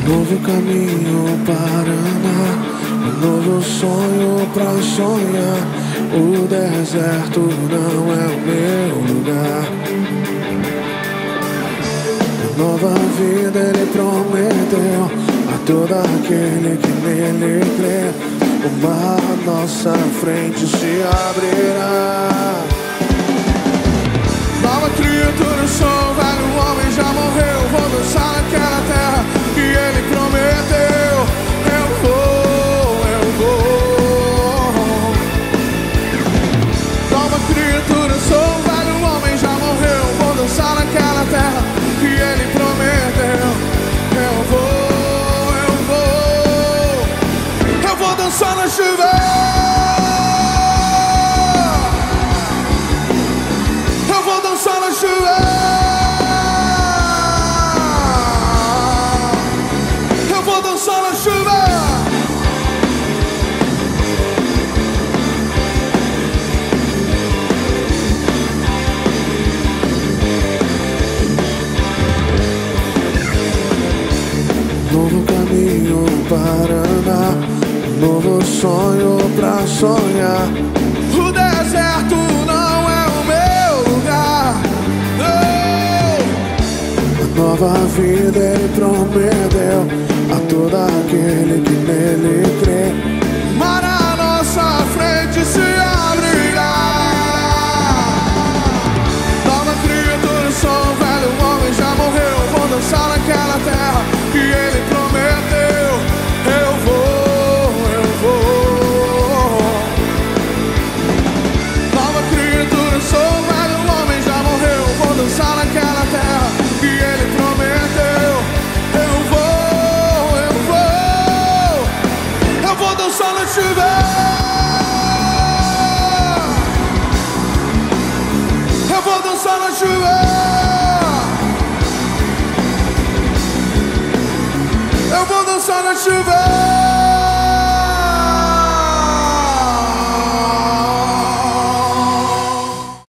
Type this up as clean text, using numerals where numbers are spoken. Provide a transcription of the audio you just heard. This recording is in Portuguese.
Novo caminho para andar, um novo sonho pra sonhar. O deserto não é o meu lugar. Uma nova vida ele prometeu a todo aquele que nele crê. O mar à nossa frente se abrirá. Nova criatura sou, velho homem já morreu. Vou dançar naquela terra que ele prometeu. Eu vou. Nova criatura sou, velho homem já morreu. Vou dançar naquela terra que ele prometeu. Eu vou dançar na chuva. Eu vou dançar na chuva. Eu vou dançar na chuva. Novo caminho para andar, um novo sonho pra sonhar. O deserto não é o meu lugar. A nova vida ele prometeu a todo aquele que nele crê. Mar à nossa frente se abrirá. Nova criatura sou, velho homem já morreu. Vou dançar naquela terra que ele prometeu. Eu vou. Nova criatura sou, velho homem já morreu. Vou dançar naquela terra que ele prometeu. Eu vou dançar na chuva. Eu vou dançar na chuva. Eu vou dançar na chuva.